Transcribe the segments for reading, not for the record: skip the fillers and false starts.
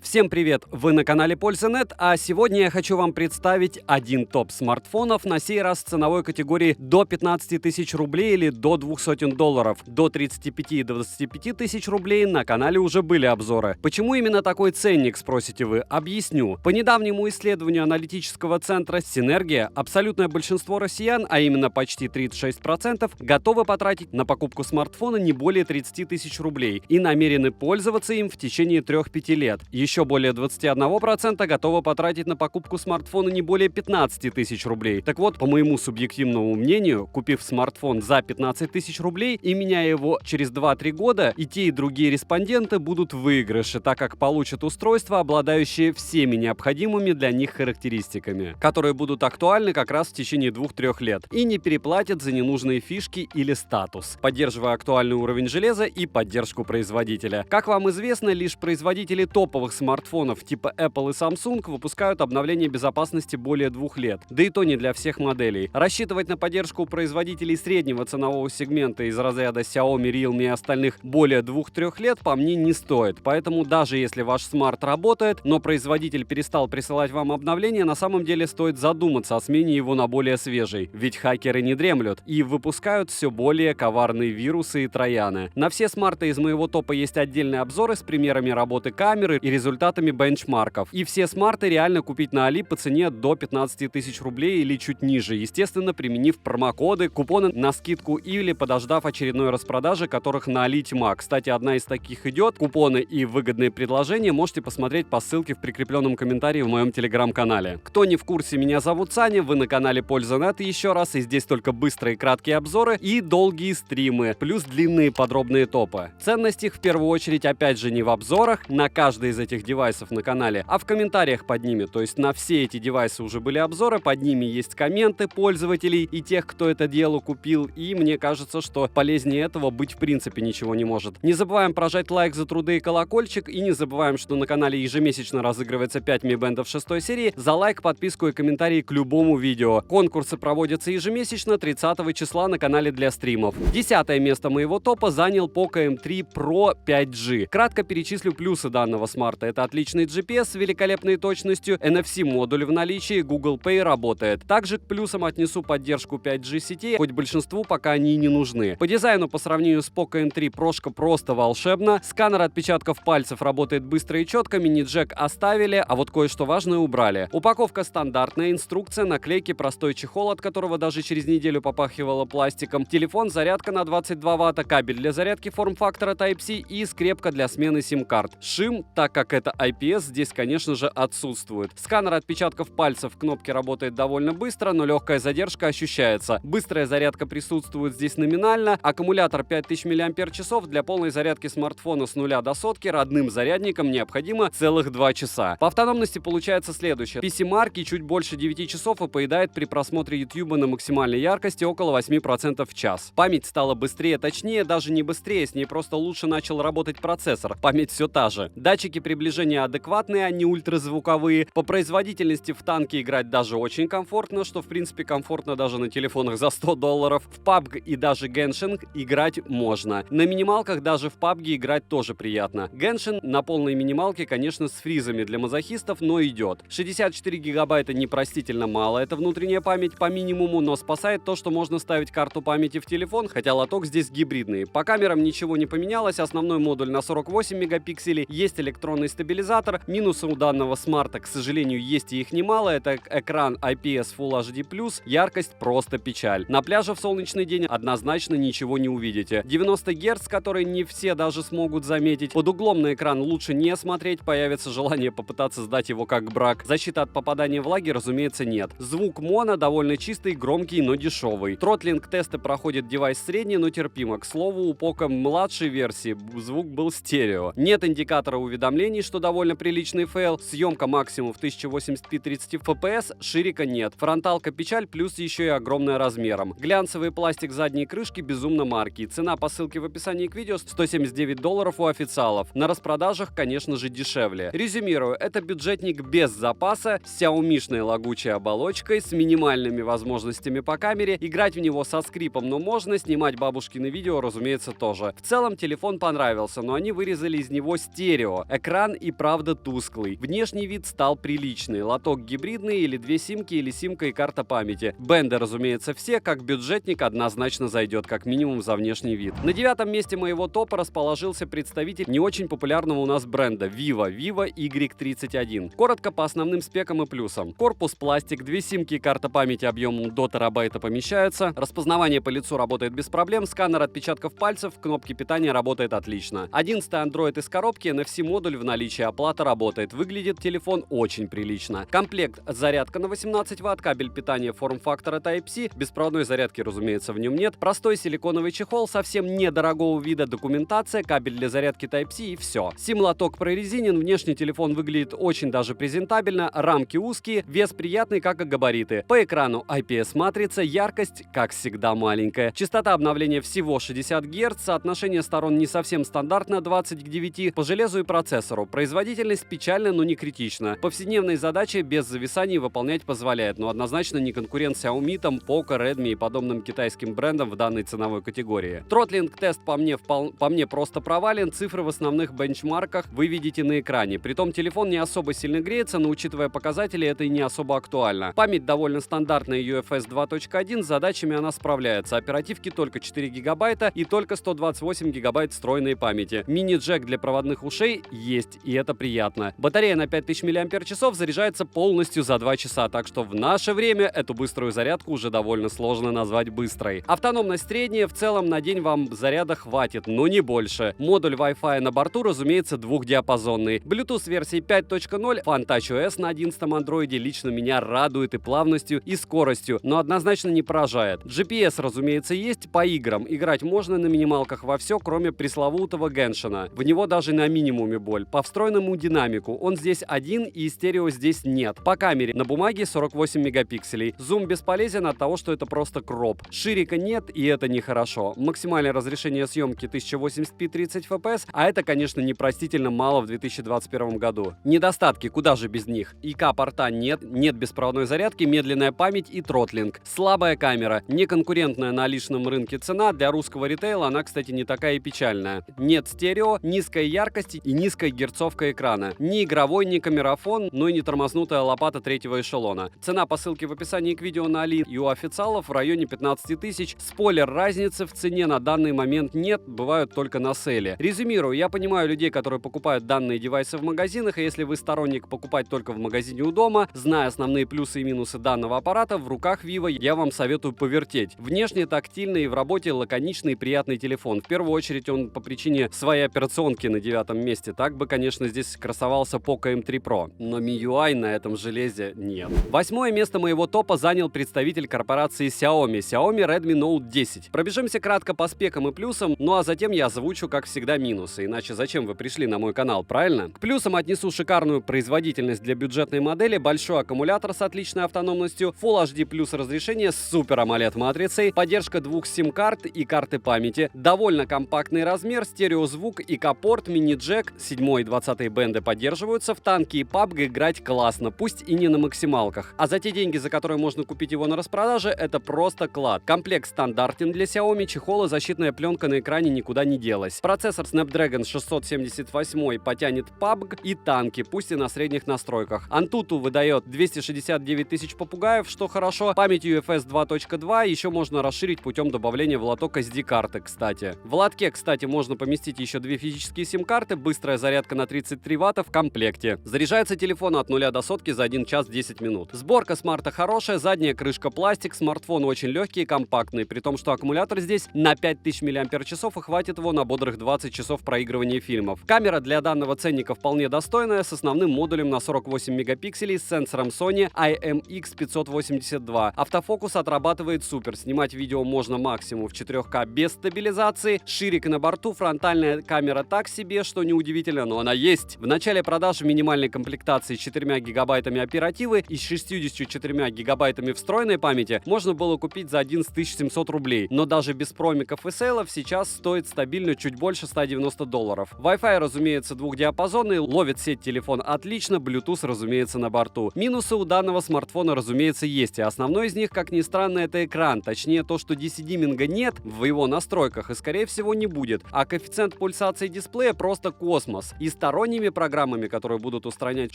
Всем привет! Вы на канале Польза.нет, а сегодня я хочу вам представить один топ смартфонов, на сей раз в ценовой категории до 15 тысяч рублей или до $200. До 35 и 25 тысяч рублей на канале уже были обзоры. Почему именно такой ценник, спросите вы? Объясню. По недавнему исследованию аналитического центра Синергия, абсолютное большинство россиян, а именно почти 36%, готовы потратить на покупку смартфона не более 30 тысяч рублей и намерены пользоваться им в течение 3-5 лет. Еще более 21% готовы потратить на покупку смартфона не более 15 тысяч рублей. Так вот, по моему субъективному мнению, купив смартфон за 15 тысяч рублей и меняя его через 2-3 года, и те, и другие респонденты будут в выигрыше, так как получат устройство, обладающее всеми необходимыми для них характеристиками, которые будут актуальны как раз в течение 2-3 лет, и не переплатят за ненужные фишки или статус, поддерживая актуальный уровень железа и поддержку производителя. Как вам известно, лишь производители топовых смартфонов типа Apple и Samsung выпускают обновления безопасности более 2 лет, да и то не для всех моделей. Рассчитывать на поддержку производителей среднего ценового сегмента из разряда Xiaomi, Realme и остальных более 2-3 лет по мне не стоит, поэтому даже если ваш смарт работает, но производитель перестал присылать вам обновления, на самом деле стоит задуматься о смене его на более свежий, ведь хакеры не дремлют и выпускают все более коварные вирусы и трояны. На все смарты из моего топа есть отдельные обзоры с примерами работы камеры и результатами бенчмарков. И все смарты реально купить на Али по цене до 15 тысяч рублей или чуть ниже, естественно, применив промокоды, купоны на скидку или подождав очередной распродажи, которых на Али тьма. Кстати, одна из таких идет. Купоны и выгодные предложения можете посмотреть по ссылке в прикрепленном комментарии в моем телеграм-канале. Кто не в курсе, меня зовут Саня, вы на канале Польза.нет еще раз, и здесь только быстрые краткие обзоры и долгие стримы, плюс длинные подробные топы. Ценность их в первую очередь опять же не в обзорах на каждый из этих девайсов на канале, а в комментариях под ними. То есть на все эти девайсы уже были обзоры, под ними есть комменты пользователей и тех, кто это дело купил, и мне кажется, что полезнее этого быть в принципе ничего не может. Не забываем прожать лайк за труды и колокольчик, и не забываем, что на канале ежемесячно разыгрывается 5 Mi Band 6 серии за лайк, подписку и комментарий к любому видео. Конкурсы проводятся ежемесячно 30 числа на канале для стримов. 10 место моего топа занял Poco M3 Pro 5G. Кратко перечислю плюсы данного смарта. Это отличный GPS с великолепной точностью, NFC-модуль в наличии, Google Pay работает. Также к плюсам отнесу поддержку 5G сетей, хоть большинству пока они и не нужны. По дизайну по сравнению с Poco M3 Прошка просто волшебно. Сканер отпечатков пальцев работает быстро и четко, мини-джек оставили, а вот кое-что важное убрали. Упаковка стандартная, инструкция, наклейки, простой чехол, от которого даже через неделю попахивало пластиком, телефон, зарядка на 22 ватта, кабель для зарядки форм-фактора Type-C и скрепка для смены сим-карт. Шим, так как это IPS, здесь, конечно же, отсутствует. Сканер отпечатков пальцев в кнопке работает довольно быстро, но легкая задержка ощущается. Быстрая зарядка присутствует здесь номинально. Аккумулятор 5000 мАч. Для полной зарядки смартфона с 0 до сотки родным зарядником необходимо целых 2 часа. По автономности получается следующее. PC-марки чуть больше 9 часов и поедает при просмотре YouTube на максимальной яркости около 8% в час. Память стала быстрее, точнее, даже не быстрее, с ней просто лучше начал работать процессор. Память все та же. Датчики приближения адекватные, а не ультразвуковые. По производительности в танке играть даже очень комфортно, что в принципе комфортно даже на телефонах за $100. В PUBG и даже Genshin играть можно. На минималках даже в PUBG играть тоже приятно. Genshin на полной минималке, конечно, с фризами для мазохистов, но идет. 64 гигабайта непростительно мало, это внутренняя память по минимуму, но спасает то, что можно ставить карту памяти в телефон, хотя лоток здесь гибридный. По камерам ничего не поменялось, основной модуль на 48 мегапикселей, есть электронный стабилизатор. Минусы у данного смарта, к сожалению, есть и их немало. Это экран IPS Full HD+, яркость просто печаль. На пляже в солнечный день однозначно ничего не увидите. 90 Гц, которые не все даже смогут заметить. Под углом на экран лучше не смотреть, появится желание попытаться сдать его как брак. Защита от попадания влаги, разумеется, нет. Звук моно довольно чистый, громкий, но дешевый. Тротлинг-тесты проходит девайс средний, но терпимо. К слову, у Poco младшей версии звук был стерео. Нет индикатора уведомлений, что довольно приличный фейл. Съемка максимум в 1080p 30 fps, ширика нет. Фронталка печаль, плюс еще и огромная размером. Глянцевый пластик задней крышки безумно марки. Цена по ссылке в описании к видео $179 у официалов. На распродажах, конечно же, дешевле. Резюмирую, это бюджетник без запаса, с Xiaomi-шной лагучей оболочкой, с минимальными возможностями по камере. Играть в него со скрипом, но можно. Снимать бабушкины видео, разумеется, тоже. В целом телефон понравился, но они вырезали из него стерео. Экран экран и правда тусклый. Внешний вид стал приличный. Лоток гибридный или две симки, или симка и карта памяти. Бенды, разумеется, все, как бюджетник, однозначно зайдет, как минимум за внешний вид. На 9-м месте моего топа расположился представитель не очень популярного у нас бренда Vivo Y31. Коротко по основным спекам и плюсам. Корпус пластик, две симки и карта памяти объемом до терабайта помещаются. Распознавание по лицу работает без проблем. Сканер отпечатков пальцев, кнопки питания работает отлично. 11-й Android из коробки, NFC-модуль в наличии, оплата работает. Выглядит телефон очень прилично. Комплект: зарядка на 18 Вт, кабель питания форм-фактора Type-C, беспроводной зарядки, разумеется, в нем нет, простой силиконовый чехол, совсем недорогого вида, документация, кабель для зарядки Type-C и все. Сим-лоток прорезинен, внешний телефон выглядит очень даже презентабельно, рамки узкие, вес приятный, как и габариты. По экрану IPS-матрица, яркость, как всегда, маленькая. Частота обновления всего 60 Гц, соотношение сторон не совсем стандартно, 20 к 9, по железу и процессору. Производительность печальна, но не критична. Повседневные задачи без зависаний выполнять позволяет, но однозначно не конкурент Xiaomi, Poco, Redmi и подобным китайским брендам в данной ценовой категории. Тротлинг-тест по мне просто провален, цифры в основных бенчмарках вы видите на экране. Притом телефон не особо сильно греется, но учитывая показатели, это и не особо актуально. Память довольно стандартная UFS 2.1, с задачами она справляется. Оперативки только 4 гигабайта и только 128 гигабайт встроенной памяти. Мини-джек для проводных ушей есть, и это приятно. Батарея на 5000 мАч заряжается полностью за 2 часа, так что в наше время эту быструю зарядку уже довольно сложно назвать быстрой. Автономность средняя, в целом на день вам заряда хватит, но не больше. Модуль Wi-Fi на борту, разумеется, двухдиапазонный. Bluetooth версии 5.0, Fan Touch OS на 11-м андроиде лично меня радует и плавностью, и скоростью, но однозначно не поражает. GPS, разумеется, есть, по играм. Играть можно на минималках во все, кроме пресловутого Геншина. В него даже на минимуме боль. По встроенному динамику он здесь один и стерео здесь нет. По камере на бумаге 48 мегапикселей. Зум бесполезен от того, что это просто кроп. Ширика нет, и это нехорошо. Максимальное разрешение съемки 1080p 30 fps, а это, конечно, непростительно мало в 2021 году. Недостатки, куда же без них? ИК-порта нет, нет беспроводной зарядки, медленная память и тротлинг. Слабая камера, неконкурентная на личном рынке цена, для русского ритейла она, кстати, не такая и печальная. Нет стерео, низкая яркость и низкая герцовка экрана. Ни игровой, ни камерафон, но и не тормознутая лопата третьего эшелона. Цена по ссылке в описании к видео на Али и у официалов в районе 15 тысяч. Спойлер, разницы в цене на данный момент нет, бывают только на сейле. Резюмирую, я понимаю людей, которые покупают данные девайсы в магазинах, и если вы сторонник покупать только в магазине у дома, зная основные плюсы и минусы данного аппарата, в руках Vivo я вам советую повертеть. Внешне тактильный и в работе лаконичный и приятный телефон. В первую очередь он по причине своей операционки на 9-м месте. Так бы, конечно, здесь красовался Poco M3 Pro, но MIUI на этом железе нет. 8-е место моего топа занял представитель корпорации Xiaomi Redmi Note 10. Пробежимся кратко по спекам и плюсам, ну а затем я озвучу, как всегда, минусы. Иначе зачем вы пришли на мой канал, правильно? К плюсам отнесу шикарную производительность для бюджетной модели, большой аккумулятор с отличной автономностью, Full HD плюс разрешение с Super AMOLED матрицей, поддержка двух сим-карт и карты памяти, довольно компактный размер, стереозвук, ИК-порт, мини-джек, 7 и 20 бенды поддерживаются, в танки и PUBG играть классно, пусть и не на максималках. А за те деньги, за которые можно купить его на распродаже, это просто клад. Комплект стандартен для Xiaomi, чехол и защитная пленка на экране никуда не делась. Процессор Snapdragon 678 потянет PUBG и танки, пусть и на средних настройках. Antutu выдает 269 тысяч попугаев, что хорошо. Память UFS 2.2 еще можно расширить путем добавления в лоток SD-карты, кстати. В лотке, кстати, можно поместить еще две физические сим-карты, быстрая зарядка на 33 Вт в комплекте. Заряжается телефон от 0 до сотки за 1 час 10 минут. Сборка смарта хорошая, задняя крышка пластик, смартфон очень легкий и компактный, при том, что аккумулятор здесь на 5000 мАч и хватит его на бодрых 20 часов проигрывания фильмов. Камера для данного ценника вполне достойная, с основным модулем на 48 мегапикселей, с сенсором Sony IMX582. Автофокус отрабатывает супер, снимать видео можно максимум в 4К без стабилизации. Ширик на борту, фронтальная камера так себе, что неудивительно, но она есть. В начале продаж в минимальной комплектации с 4 гигабайтами оперативы и с 64 гигабайтами встроенной памяти можно было купить за 11 700 рублей, но даже без промиков и сейлов сейчас стоит стабильно чуть больше $190. Wi-Fi, разумеется, двухдиапазонный, ловит сеть телефон отлично, Bluetooth, разумеется, на борту. Минусы у данного смартфона, разумеется, есть, и основной из них, как ни странно, это экран, точнее то, что DC-диминга нет в его настройках и, скорее всего, не будет, а коэффициент пульсации дисплея просто космос. Из сторонними программами, которые будут устранять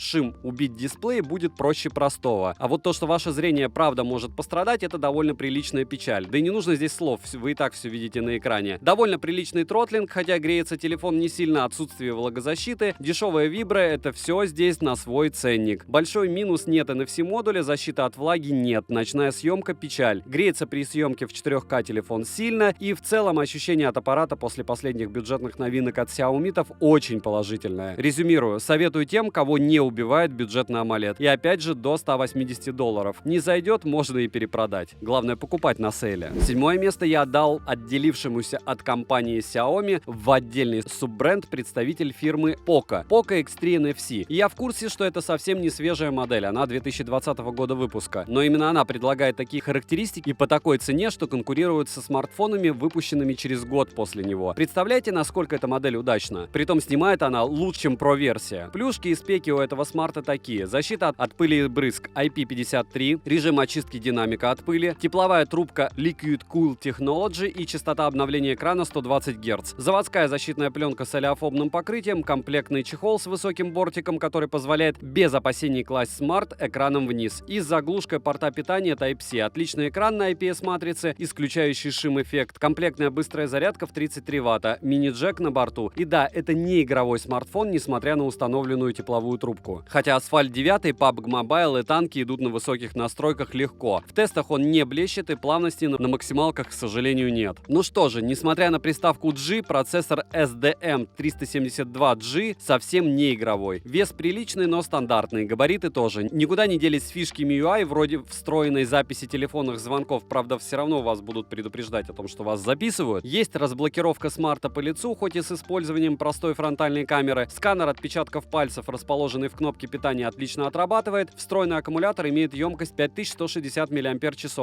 шим, убить дисплей, будет проще простого. А вот то, что ваше зрение правда может пострадать, это довольно приличная печаль. Да и не нужно здесь слов, вы и так все видите на экране. Довольно приличный тротлинг, хотя греется телефон не сильно, отсутствие влагозащиты, дешевая вибра, это все здесь на свой ценник. Большой минус — нет NFC-модуля, защита от влаги нет, ночная съемка — печаль. Греется при съемке в 4К телефон сильно, и в целом ощущение от аппарата после последних бюджетных новинок от Xiaomi очень положительное. Резюмирую, советую тем, кого не убивает бюджетный AMOLED. И опять же до $180. Не зайдет, можно и перепродать. Главное покупать на сейле. 7-е место я отдал отделившемуся от компании Xiaomi в отдельный суббренд представитель фирмы Poco. Poco X3 NFC. И я в курсе, что это совсем не свежая модель, она 2020 года выпуска. Но именно она предлагает такие характеристики и по такой цене, что конкурирует со смартфонами, выпущенными через год после него. Представляете, насколько эта модель удачна? Притом снимает она лучше, чем Pro-версия. Плюшки и спеки у этого смарта такие. Защита от пыли и брызг IP53, режим очистки динамика от пыли, тепловая трубка Liquid Cool Technology и частота обновления экрана 120 Гц. Заводская защитная пленка с олеофобным покрытием, комплектный чехол с высоким бортиком, который позволяет без опасений класть смарт экраном вниз. И с заглушкой порта питания Type-C. Отличный экран на IPS-матрице, исключающий шим-эффект, комплектная быстрая зарядка в 33 Вт, мини-джек на борту. И да, это не игровой смартфон, несмотря на установленную тепловую трубку. Хотя Asphalt 9, PUBG Mobile и танки идут на высоких настройках легко. В тестах он не блещет и плавности на максималках, к сожалению, нет. Ну что же, несмотря на приставку G, процессор SDM372G совсем не игровой. Вес приличный, но стандартный, габариты тоже. Никуда не делись фишки MIUI, вроде встроенной записи телефонных звонков, правда, все равно вас будут предупреждать о том, что вас записывают. Есть разблокировка смарта по лицу, хоть и с использованием простой фронтальной камеры. Сканер отпечатков пальцев, расположенный в кнопке питания, отлично отрабатывает. Встроенный аккумулятор имеет емкость 5160 мАч,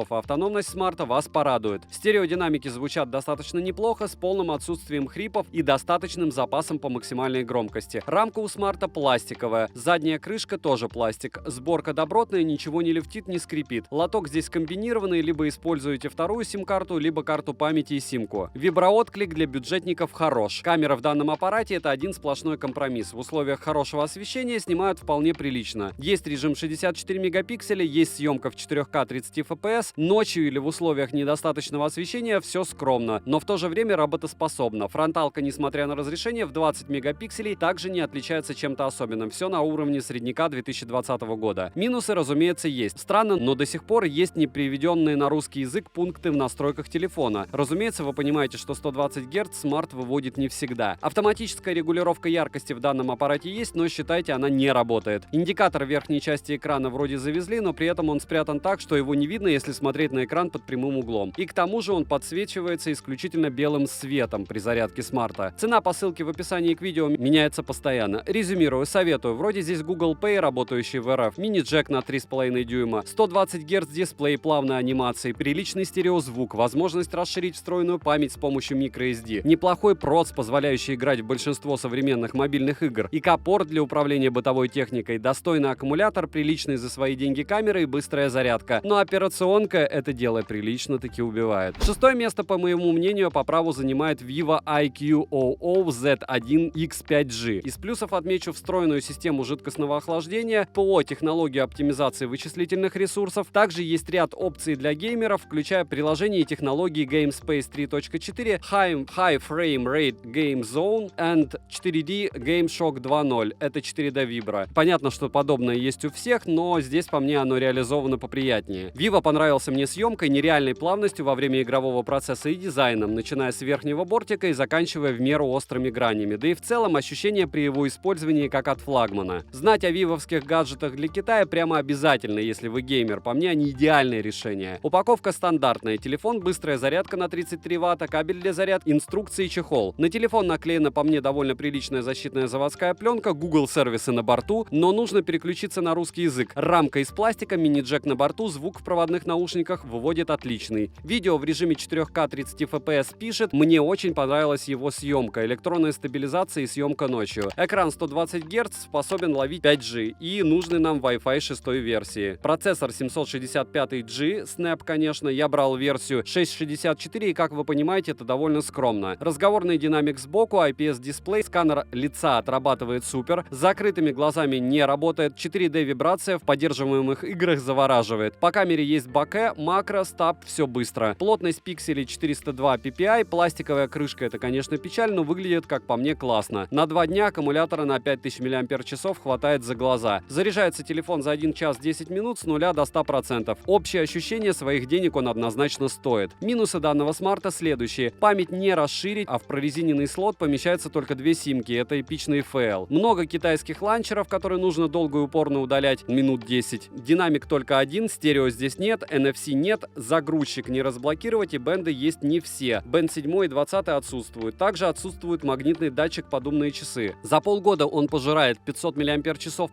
а автономность смарта вас порадует. Стереодинамики звучат достаточно неплохо, с полным отсутствием хрипов и достаточным запасом по максимальной громкости. Рамка у смарта пластиковая, задняя крышка тоже пластик. Сборка добротная, ничего не люфтит, не скрипит. Лоток здесь комбинированный, либо используете вторую сим-карту, либо карту памяти и симку. Виброотклик для бюджетников хорош. Камера в данном аппарате — это один сплошной компромисс. В условиях хорошего освещения снимают вполне прилично. Есть режим 64 мегапикселя, есть съемка в 4К 30 FPS. Ночью или в условиях недостаточного освещения все скромно, но в то же время работоспособно. Фронталка, несмотря на разрешение в 20 мегапикселей, также не отличается чем-то особенным. Все на уровне средняка 2020 года. Минусы, разумеется, есть. Странно, но до сих пор есть не приведенные на русский язык пункты в настройках телефона. Разумеется, вы понимаете, что 120 Гц смарт выводит не всегда. Автоматическая регулировка яркости в данном аппарате есть, но считайте, она не работает. Индикатор в верхней части экрана вроде завезли, но при этом он спрятан так, что его не видно, если смотреть на экран под прямым углом. И к тому же он подсвечивается исключительно белым светом при зарядке смарта. Цена по ссылке в описании к видео меняется постоянно. Резюмирую, советую. Вроде здесь Google Pay, работающий в РФ, мини-джек на 3,5 дюйма, 120 Гц дисплей плавной анимации, приличный стереозвук, возможность расширить встроенную память с помощью microSD, неплохой проц, позволяющий играть в большинство современных мобильных игр, ИК-порт для управления бытовой техникой, достойный аккумулятор, приличный за свои деньги камеры и быстрая зарядка. Но операционка это дело прилично таки убивает. 6-е место, по моему мнению, по праву занимает Vivo IQ00 Z1 X5G. Из плюсов отмечу встроенную систему жидкостного охлаждения, ПО технологию оптимизации вычислительных ресурсов. Также есть ряд опций для геймеров, включая приложение и технологии GameSpace 3.4, High Frame Rate Game Zone and 4D Game Shock 2.0. Это 4D Vibra. Понятно, что подобное есть у всех, но здесь по мне оно реализовано поприятнее. Vivo понравился мне съемкой, нереальной плавностью во время игрового процесса и дизайном, начиная с верхнего бортика и заканчивая в меру острыми гранями. Да и в целом ощущение при его использовании как от флагмана. Знать о вивовских гаджетах для Китая прямо обязательно, если вы геймер. По мне они идеальное решение. Упаковка стандартная. Телефон, быстрая зарядка на 33 Вт, кабель для зарядки, инструкции и чехол. На телефон наклеена по мне довольно приличная защитная заводская пленка, Google сервисы на борту, но нужно переключиться на русский язык. Рамка из пластика, мини-джек на борту, звук в проводных наушниках выводит отличный. Видео в режиме 4К 30 FPS пишет, мне очень понравилась его съемка, электронная стабилизация и съемка ночью. Экран 120 Гц способен ловить 5G и нужный нам Wi-Fi 6 версии. Процессор 765G, Snap, конечно, я брал версию 664 и, как вы понимаете, это довольно скромно. Разговорный динамик сбоку, IPS-дисплей, сканер лица лица отрабатывает супер, с закрытыми глазами не работает, 4D вибрация в поддерживаемых играх завораживает. По камере есть боке, макро, стаб, все быстро. Плотность пикселей 402 ppi, пластиковая крышка — это, конечно, печаль, но выглядит, как по мне, классно. На 2 дня аккумулятора на 5000 мАч хватает за глаза. Заряжается телефон за 1 час 10 минут с 0 до 100%. Общее ощущение, своих денег он однозначно стоит. Минусы данного смарта следующие. Память не расширить, а в прорезиненный слот помещается только 2 симки. Это эпичный фейл. Много китайских ланчеров, которые нужно долго и упорно удалять, минут 10. Динамик только один, стерео здесь нет, NFC нет, загрузчик не разблокировать и бенды есть не все. Бенд 7 и 20 отсутствуют. Также отсутствует магнитный датчик под умные часы. За полгода он пожирает 500 мАч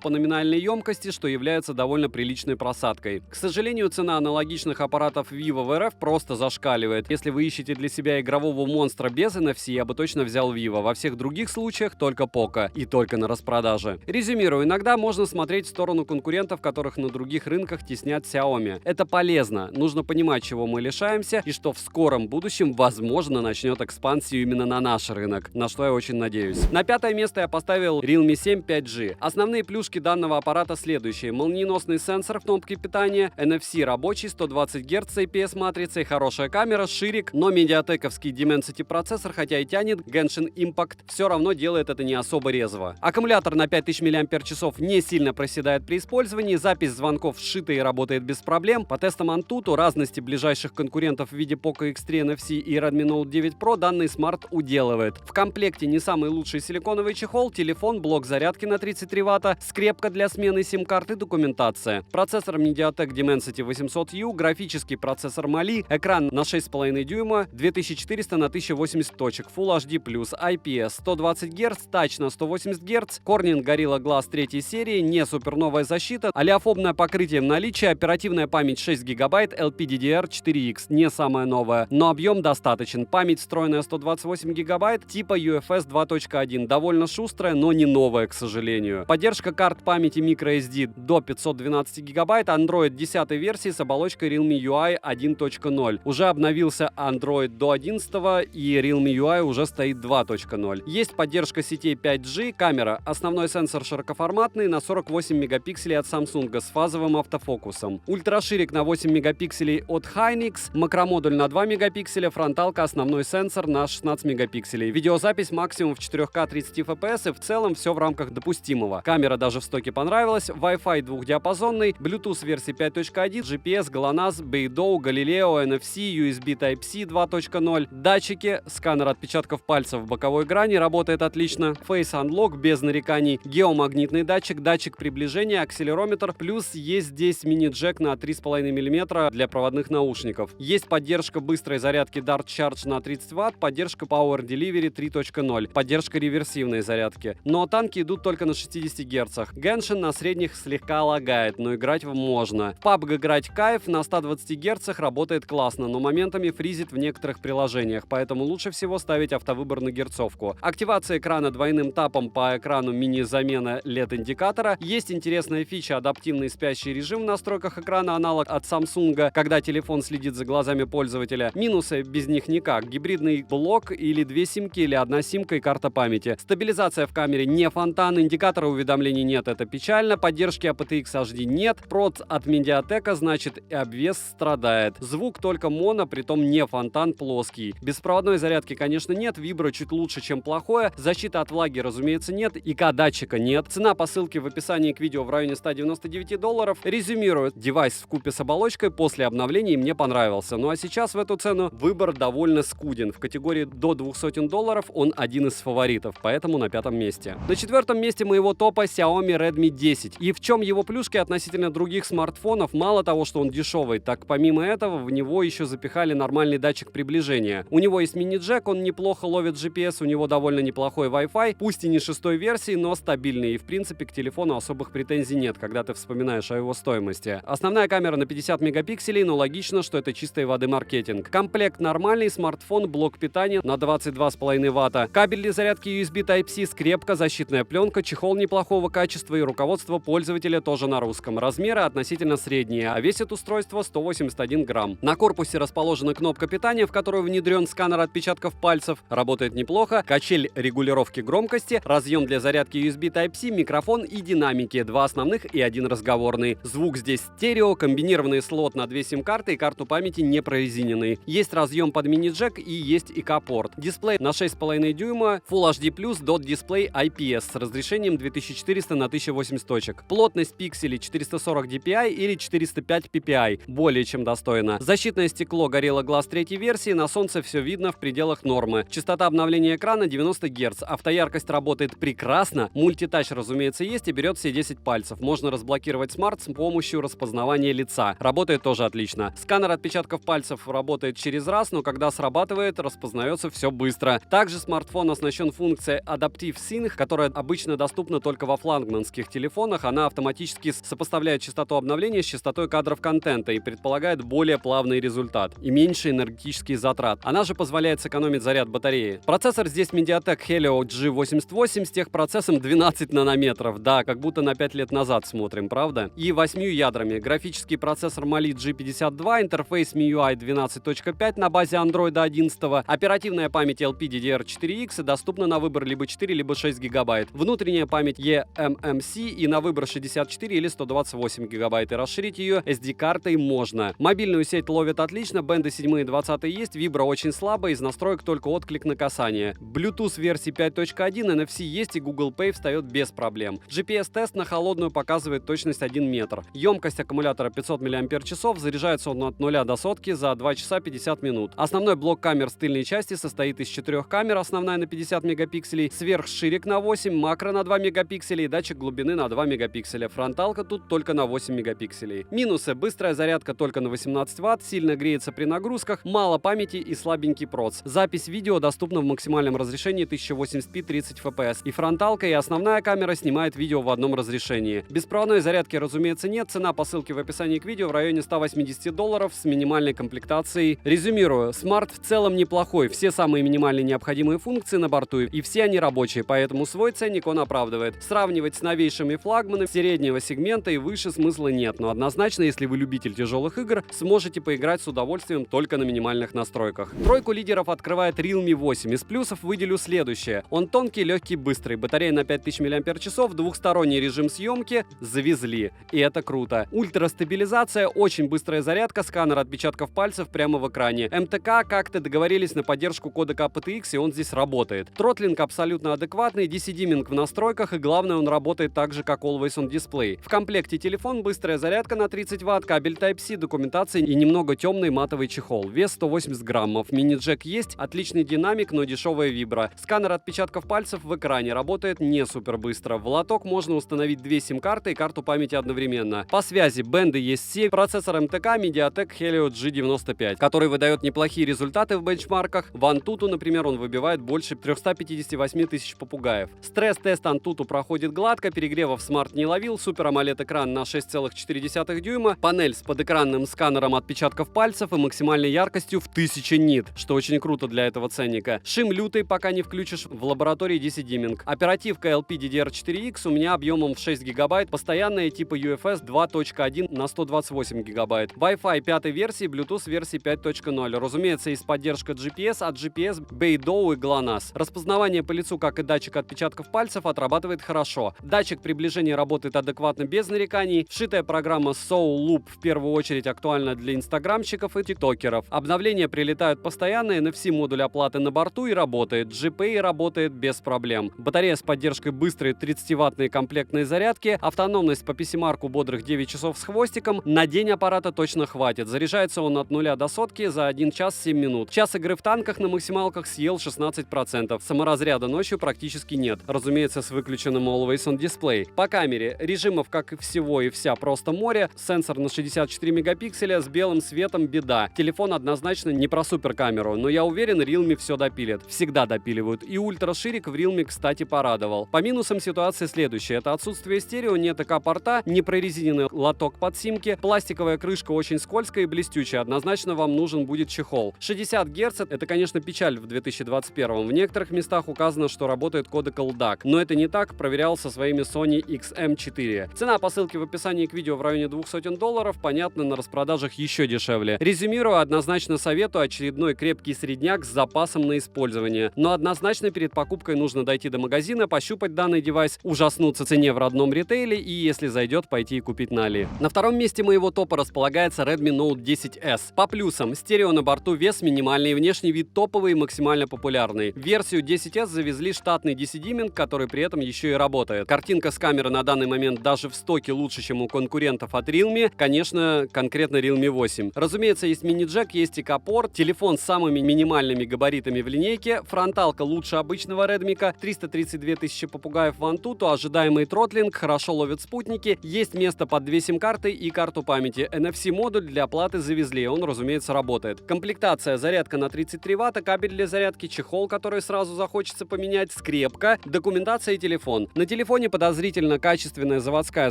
по номинальной емкости, что является довольно приличной просадкой. К сожалению, цена аналогичных аппаратов Vivo в РФ просто зашкаливает. Если вы ищете для себя игрового монстра без NFC, я бы точно взял Vivo. Во всех других случаях только Poco. И только на распродаже. Резюмирую, иногда можно смотреть в сторону конкурентов, которых на других рынках теснят Xiaomi. Это полезно. Нужно понимать, чего мы лишаемся, и что в скором будущем, возможно, начнет экспансию именно на наш рынок, на что я очень надеюсь. На 5-е место я поставил Realme 7 5G. Основные плюшки данного аппарата следующие. Молниеносный сенсор кнопки питания, NFC рабочий, 120 Гц с IPS-матрицей, хорошая камера, ширик, но медиатековский Dimensity процессор, хотя и тянет Genshin Impact, все равно делает это не особо резво. Аккумулятор на 5000 мАч не сильно проседает при использовании, запись звонков сшита и работает без проблем. По тестам Antutu разности ближайших конкурентов в виде Poco X3 NFC и Redmi Note 9 Pro данный смарт уделывает. В комплекте не самый лучший силиконовый чехол, телефон, блок зарядки на 33 Вт, скрепка для смены сим-карты и документация. Процессор MediaTek Dimensity 800U, графический процессор Mali, экран на 6,5 дюйма, 2400 на 1080 точек, Full HD+, IPS, 120 Гц, тач на 180 Гц, Corning Gorilla Glass 3 серии, не суперновая защита, олеофобное покрытие в наличии, оперативная память 6 ГБ, LPDDR4X, не самая новая, но объем достаточен, память встроенная 128 ГБ, типа UFS 2.1, довольно шустрая, но не новая, к сожалению. Поддержка карт памяти microSD до 512 ГБ, Android 10 версии с оболочкой Realme UI 1.0. Уже обновился Android до 11 и Realme UI уже стоит 2.0. Есть поддержка сетей 5G, камера, основной сенсор широкоформатный на 48 мегапикселей от Samsung с фазовым автофокусом. Ультраширик на 8 мегапикселей от Hynix, макромодуль на 2 мегапикселя, фронталка, основной сенсор на 16 мегапикселей. Видеозапись максимум в 4К 30 FPS и в целом все в рамках допустимого. Камера даже в стоке понравилась, Wi-Fi двухдиапазонный, Bluetooth версии 5.1, GPS, GLONASS, Beidou, Galileo, NFC, USB Type-C 2.0, датчики, сканер отпечатков пальцев в боковой грани работает отлично, Face Unlock без нареканий, геомагнитный датчик, датчик приближения, акселерометр, плюс есть здесь мини-джек на 3,5 мм для проводных наушников. Есть поддержка быстрой зарядки Dart Charge на 30 Вт, поддержка Power Delivery 3.0, поддержка реверсивной зарядки. Но танки идут только на 60 Гц. Genshin на средних слегка лагает, но играть можно. В PUBG играть кайф, на 120 Гц работает классно, но моментами фризит в некоторых приложениях, поэтому лучше всего ставить автовыбор на герцовку. Активация экрана двойным тапом по экрану, мини-замена LED-индикатора. Есть интересная фича — адаптивный спящий режим в настройках экрана, аналог от Samsung, когда телефон следит за глазами пользователя. Минусы без них никак. Гибридный блок или 2 симки, или 1 симка и карта памяти. Стабилизация в камере не фонтан, индикатора уведомлений нет, это печально. Поддержки aptX HD нет. Прот от Mediatek, значит, и обвес страдает. Звук только моно, притом не фонтан, плоский. Беспроводной зарядки, конечно, нет, вибро чуть лучше, чем плохое. Защиты от влаги, разумеется, нет. ИК-датчика нет. Цена по ссылке в описании к видео в районе $199. Резюмирую, девайс вкупе с оболочкой после обновления мне понравился. Ну а сейчас в эту цену выбор довольно скуден. В категории до $200 он один из фаворитов, поэтому на 5-м месте. На 4-м месте моего топа Xiaomi Redmi 10. И в чем его плюшки относительно других смартфонов? Мало того, что он дешевый, так помимо этого в него еще запихали нормальный датчик приближения. У него есть мини-джек, он неплохо ловит GPS, у него довольно неплохой Wi-Fi, пусть и не 6-й версии, но стабильный. И в принципе к телефону особых претензий нет, когда ты вспоминаешь о его стоимости. Основная камера на 50 мегапикселей, но логично, что это чистой воды маркетинг. Комплект нормальный, смартфон, блок питания на 22,5 Вт, кабель для зарядки USB Type-C, скрепка, защитная пленка, чехол неплохого качества и руководство пользователя тоже на русском. Размеры относительно средние, а весит устройство 181 грамм. На корпусе расположена кнопка питания, в которую внедрен сканер отпечатков пальцев. Работает неплохо. Качель регулировки громкости, разъем для зарядки USB Type-C, микрофон и динамики, 2 основных и 1 разговорный. Звук здесь стерео, комбинированный слот на 2 сим-карты и карту памяти не прорезиненный. Есть разъем под мини-джек и есть ИК-порт. Дисплей на 6,5 дюйма, Full HD+, Dot Display IPS с разрешением 2400 на 1080 точек. Плотность пикселей 440 dpi или 405 ppi, более чем достойно. Защитное стекло Gorilla Glass 3 версии, на солнце все видно в пределах нормы. Частота обновления экрана 90 Гц, автояркость работает прекрасно, мультитач, разумеется, есть и берет все 10 пальцев. Можно разблокировать смарт с помощью распознавания лица. Работает тоже отлично. Сканер отпечатков пальцев работает через раз, но когда срабатывает, распознается все быстро. Также смартфон оснащен функцией Adaptive Sync, которая обычно доступна только во флагманских телефонах. Она автоматически сопоставляет частоту обновления с частотой кадров контента и предполагает более плавный результат и меньше энергетических затрат. Она же позволяет сэкономить заряд батареи. Процессор здесь MediaTek Helio G88 с техпроцессом 12 нанометров. Да, как будто на 5 лет назад смотрим, правда? И 8 ядрами. Графический процессор Mali G52, интерфейс MIUI 12.5 на базе Android 11, оперативная память LPDDR4X доступна на выбор либо 4, либо 6 гигабайт. Внутренняя память eMMC и на выбор 64 или 128 гигабайт. И расширить ее SD-картой можно. Мобильную сеть ловит отлично, бенды 7 и 20 есть, вибра очень слабая, из настроек только отклик на касание. Bluetooth версии 5.1, NFC есть и Google Pay встает без проблем. GPS-тест на холодную показывает точность 1 метр. Емкость аккумулятора 500 мАч, заряжается он от 0 до сотки за 2 часа 50 минут. Основной блок камер с тыльной части состоит из 4 камер, основная на 50 мегапикселей, сверхширик на 8, макро на 2 мегапикселя и датчик глубины на 2 мегапикселя. Фронталка тут только на 8 мегапикселей. Минусы: быстрая зарядка только на 18 Вт, сильно греется при нагрузках, мало памяти и слабенький проц. Запись видео доступна в максимальном разрешении 1080p 30 fps. И фронталка, и основная камера снимает видео в одном разрешении. Беспроводной зарядки, разумеется, нет. Цена по ссылке в описании к видео в районе $180 с минимальной комплектацией. Резюмирую, смарт в целом неплохой. Все самые минимальные необходимые функции на борту, и все они рабочие, поэтому свой ценник он оправдывает. Сравнивать с новейшими флагманами среднего сегмента и выше смысла нет, но однозначно, если вы любитель тяжелых игр, сможете поиграть с удовольствием только на минимальных настройках. Тройку лидеров открывает Realme 8. Из плюсов выделю следующее. Он тонкий, легкий, быстрый. Батарея на 5000 мАч, двухсторонний режим съемки завезли. И это круто. Ультрастабилизация, очень быстрая зарядка, сканер отпечатков пальцев прямо в экране. МТК как-то договорились на поддержку кодека aptX, и он здесь работает. Тротлинг абсолютно адекватный, DC-диминг в настройках, и главное, он работает так же, как Always On Display. В комплекте телефон, быстрая зарядка на 30 Вт, кабель Type-C, документация и немного темный матовый чехол. Вес 180 граммов. Мини-джек есть, отличный динамик, но дешевая вибра. Сканер отпечатков пальцев в экране, работает не супер быстро. В лоток можно установить 2 сим-карты и карту памяти одновременно. По связи бенды есть все, процессор МТК MediaTek Helio G95, который выдает неплохие результаты в бенчмарках. В Antutu, например, он выбивает больше 358 тысяч попугаев. Стресс-тест Antutu проходит гладко, перегревов смарт не ловил, Супер AMOLED экран на 6,4 дюйма, панель с подэкранным сканером отпечатков пальцев и максимальной яркостью в 1000 нит, что очень круто для этого ценника. Шим лютый, пока не включишь, в лаборатории DC-диминг. Оперативка LPDDR4X у меня объемом в 6 гигабайт, постоянная типа UFS 2.1 на 128 гигабайт. Wi-Fi 5 версии, Bluetooth версии 5.0. Разумеется, есть поддержка GPS, от GPS, Beidou и GLONASS. Распознавание по лицу, как и датчик отпечатков пальцев, отрабатывает хорошо. Датчик приближения работает адекватно без нареканий. Вшитая программа Soul Loop в первую очередь актуальна для инстаграмщиков и тиктокеров. Обновления прилетают постоянно, NFC-модуль оплаты на борту и работает. GPay работает без проблем. Батарея с поддержкой быстрой 30-ваттной комплектной зарядки, автономность по PC-марку бодрых 9 часов с хвостиком. На день аппарата точно хватит. Заряжается он от 0 до сотки за 1 час 7 минут. Час игры в танках на максималках съел 16%. Саморазряда ночью практически нет. Разумеется, с выключенным Always On Display. По камере режимов, как и всего и вся, просто море. Сенсор на 64 мегапикселя с белым светом беда. Телефон однозначно не про суперкамеру, но я уверен, Realme все допилит. Всегда допиливают. И ультраширик в Realme, кстати, порадовал. По минусам ситуация следующая. Это отсутствие стерео, нет АК-порта, непрорезиненный лоток под симки, пластиковая крышка очень скользкая и блестючая. Однозначно вам нужен будет чехол. 60 Гц — это, конечно, печаль в 2021. В некоторых местах указано, что работает кодек LDAC, но это не так, проверял со своими Sony XM4. Цена по ссылке в описании к видео в районе $200, понятно, на распродажах еще дешевле. Резюмирую, однозначно советую очередной крепкий средняк с запасом на использование, но однозначно перед покупкой покупкой нужно дойти до магазина, пощупать данный девайс, ужаснуться цене в родном ритейле и, если зайдет, пойти и купить на Али. На втором месте моего топа располагается Redmi Note 10S. По плюсам: стерео на борту, вес минимальный, внешний вид топовый и максимально популярный. В версию 10S завезли штатный DC-диминг, который при этом еще и работает. Картинка с камеры на данный момент даже в стоке лучше, чем у конкурентов от Realme. Конечно, конкретно Realme 8. Разумеется, есть мини-джек, есть ИК-порт, телефон с самыми минимальными габаритами в линейке, фронталка лучше обычного Redmi, 332 тысячи попугаев в Antutu, ожидаемый тротлинг, хорошо ловят спутники, есть место под 2 сим-карты и карту памяти. NFC-модуль для оплаты завезли, он, разумеется, работает. Комплектация: зарядка на 33 Вт, кабель для зарядки, чехол, который сразу захочется поменять, скрепка, документация и телефон. На телефоне подозрительно качественная заводская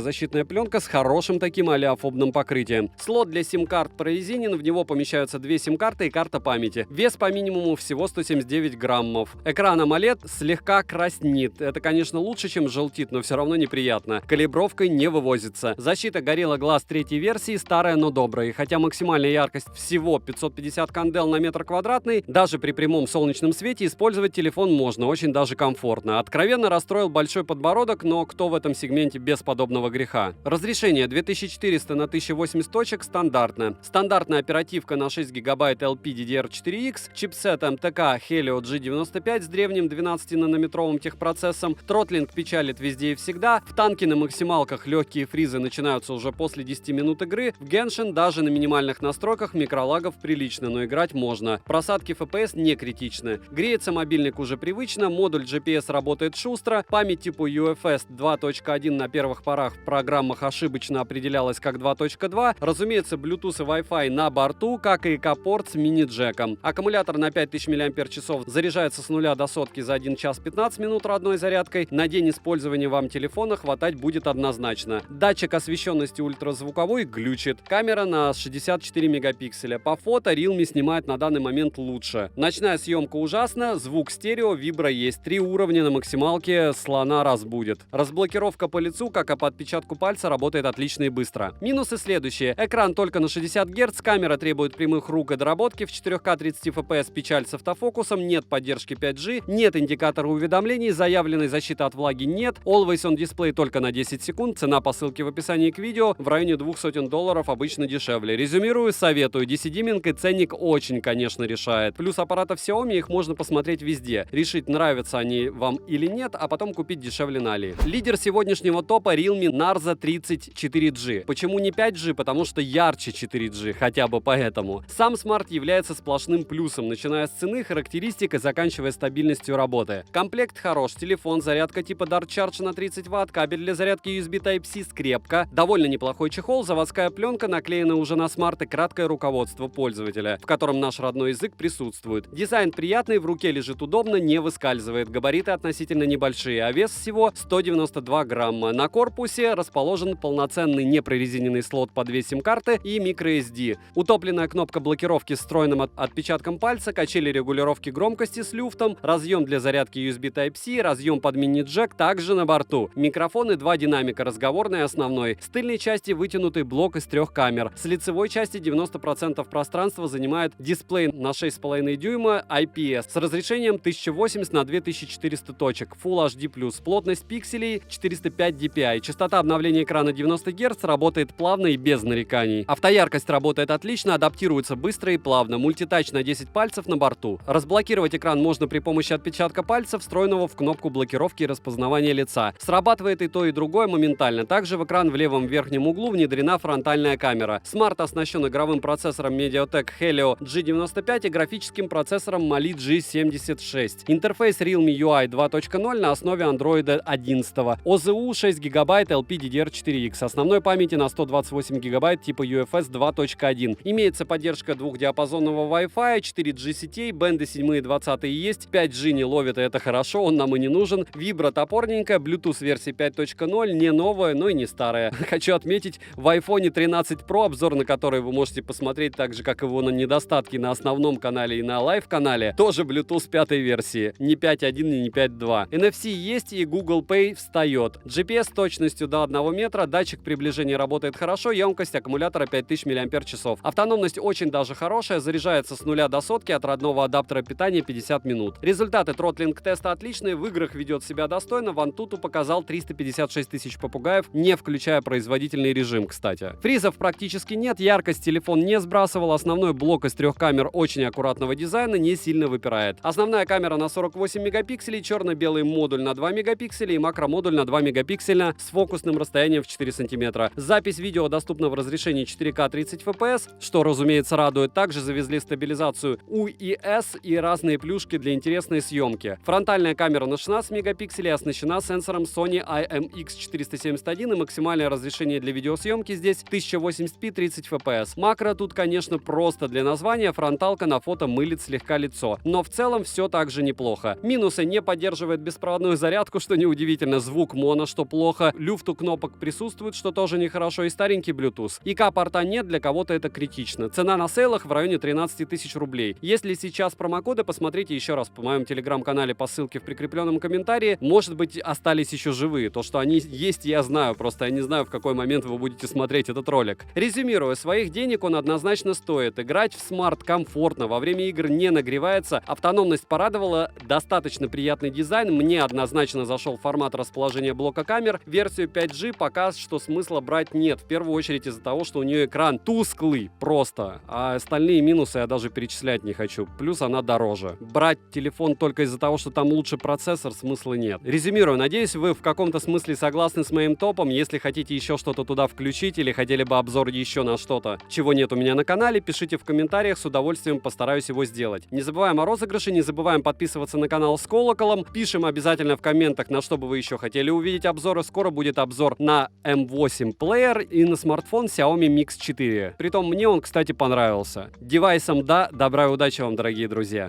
защитная пленка с хорошим таким олеофобным покрытием. Слот для сим-карт прорезинен, в него помещаются 2 сим-карты и карта памяти. Вес по минимуму всего 179 граммов. Экран AMOLED слегка краснит. Это, конечно, лучше, чем желтит, но все равно неприятно. Калибровкой не вывозится. Защита Gorilla Glass 3 версии, старая, но добрая. И хотя максимальная яркость всего 550 кандел на метр квадратный, даже при прямом солнечном свете использовать телефон можно, очень даже комфортно. Откровенно расстроил большой подбородок, но кто в этом сегменте без подобного греха? Разрешение 2400 на 1080 точек стандартно. Стандартная оперативка на 6 ГБ LPDDR4X, чипсет MTK Helio G95 с древним 12-нанометровым техпроцессом. Тротлинг печалит везде и всегда. В танке на максималках легкие фризы начинаются уже после 10 минут игры. В Genshin даже на минимальных настройках микролагов прилично, но играть можно. Просадки FPS не критичны. Греется мобильник уже привычно, модуль GPS работает шустро, память типа UFS 2.1 на первых порах в программах ошибочно определялась как 2.2. Разумеется, Bluetooth и Wi-Fi на борту, как и ИК-порт с мини-джеком. Аккумулятор на 5000 мАч заряжается с 0 до сотки за 1 час 15 минут родной зарядкой. На день использования вам телефона хватать будет однозначно. Датчик освещенности ультразвуковой глючит. Камера на 64 мегапикселя. По фото Realme снимает на данный момент лучше. Ночная съемка ужасна, звук стерео, вибро есть. 3 уровня на максималке, слона разбудит. Разблокировка по лицу, как и по отпечатку пальца, работает отлично и быстро. Минусы следующие: экран только на 60 Гц, камера требует прямых рук и доработки, в 4К 30 FPS печаль с автофокусом, нет поддержки 5G, нет индикатора уведомлений, заявленной защиты от влаги нет, Always on Display только на 10 секунд, цена по ссылке в описании к видео, в районе $200, обычно дешевле. Резюмирую, советую, DC-диминг и ценник очень, конечно, решает. Плюс аппаратов Xiaomi, их можно посмотреть везде, решить, нравятся они вам или нет, а потом купить дешевле на Али. Лидер сегодняшнего топа Realme Narza 30 4G. Почему не 5G? Потому что ярче 4G, хотя бы поэтому. Сам смарт является сплошным плюсом, начиная с цены, характеристик и заканчивая стабильностью работы. Комплект хорош, телефон, зарядка типа Dart Charge на 30 Вт, кабель для зарядки USB Type-C, скрепка, довольно неплохой чехол, заводская пленка, наклеена уже на смарт и краткое руководство пользователя, в котором наш родной язык присутствует. Дизайн приятный, в руке лежит удобно, не выскальзывает, габариты относительно небольшие, а вес всего 192 грамма. На корпусе расположен полноценный непрорезиненный слот под 2 сим-карты и microSD. Утопленная кнопка блокировки с встроенным отпечатком пальца, качели регулировки громкости с люфтом, разъем для зарядки USB Type-C, разъем под мини-джек также на борту. Микрофон и 2 динамика, разговорный и основной. С тыльной части вытянутый блок из 3 камер. С лицевой части 90% пространства занимает дисплей на 6,5 дюйма IPS с разрешением 1080 на 2400 точек, Full HD+, плотность пикселей 405 dpi, частота обновления экрана 90 Гц, работает плавно и без нареканий. Автояркость работает отлично, адаптируется быстро и плавно, мультитач на 10 пальцев на борту. Разблокировать экран можно при помощи отпечатка пальца, встроенного в кнопку блокировки и распознавания лица. Срабатывает и то, и другое моментально. Также в экран в левом верхнем углу внедрена фронтальная камера. Смарт оснащен игровым процессором MediaTek Helio G95 и графическим процессором Mali G76. Интерфейс Realme UI 2.0 на основе Android 11. ОЗУ 6 ГБ LPDDR4X. Основной памяти на 128 ГБ типа UFS 2.1. Имеется поддержка двухдиапазонного Wi-Fi, 4G сетей, бенды 7 и 20 есть, 5G не ловит, и это хорошо, он нам и не нужен. Вибро топорненькая, Bluetooth версии 5.0, не новая, но и не старая. Хочу отметить, в iPhone 13 Pro, обзор на который вы можете посмотреть так же, как его на недостатки на основном канале и на лайв-канале, тоже Bluetooth 5 версии, не 5.1 и не 5.2. NFC есть и Google Pay встает. GPS с точностью до 1 метра, датчик приближения работает хорошо, емкость аккумулятора 5000 мАч. Автономность очень даже хорошая, заряжается с 0 до сотки от родного адаптера питания 50 минут. Результаты: тротлинг-тесты отличные, в играх ведет себя достойно, в Antutu показал 356 тысяч попугаев, не включая производительный режим, кстати. Фризов практически нет, яркость телефон не сбрасывал, основной блок из 3 камер очень аккуратного дизайна не сильно выпирает. Основная камера на 48 мегапикселей, черно-белый модуль на 2 мегапикселя и макромодуль на 2 мегапикселя с фокусным расстоянием в 4 сантиметра. Запись видео доступна в разрешении 4К 30 FPS, что, разумеется, радует. Также завезли стабилизацию UES и разные плюшки для интересной съемки. Фронтальная камера на 16 мегапикселей оснащена сенсором Sony IMX471 и максимальное разрешение для видеосъемки здесь 1080p 30 FPS. Макро тут, конечно, просто для названия, фронталка на фото мылит слегка лицо, но в целом все также неплохо. Минусы: не поддерживает беспроводную зарядку, что неудивительно, звук моно, что плохо, люфт у кнопок присутствует, что тоже нехорошо, и старенький Bluetooth. ИК-порта нет, для кого-то это критично. Цена на сейлах в районе 13 тысяч рублей. Если сейчас промокоды, посмотрите еще раз по моем телеграм-канале по ссылке в прикрепленном комментарии. Может быть, остались еще живые. То, что они есть, я знаю, просто я не знаю, в какой момент вы будете смотреть этот ролик. Резюмируя, своих денег он однозначно стоит. Играть в смарт комфортно, во время игр не нагревается, автономность порадовала, достаточно приятный дизайн, мне однозначно зашел формат расположения блока камер, версию 5G пока что смысла брать нет, в первую очередь из-за того, что у нее экран тусклый просто, а остальные минусы я даже перечислять не хочу, плюс она дороже. Брать телефон только из-за того, что там лучше процессор, смысла нет. Резюмирую, надеюсь, вы в каком-то смысле согласны с моим топом. Если хотите еще что-то туда включить или хотели бы обзор еще на что-то, чего нет у меня на канале, пишите в комментариях, с удовольствием постараюсь его сделать. Не забываем о розыгрыше, не забываем подписываться на канал с колоколом, пишем обязательно в комментах, на что бы вы еще хотели увидеть обзоры. Скоро будет обзор на M8 плеер и на смартфон Xiaomi Mix 4. Притом мне он, кстати, понравился. Девайсом да, добра и удачи вам, дорогие друзья.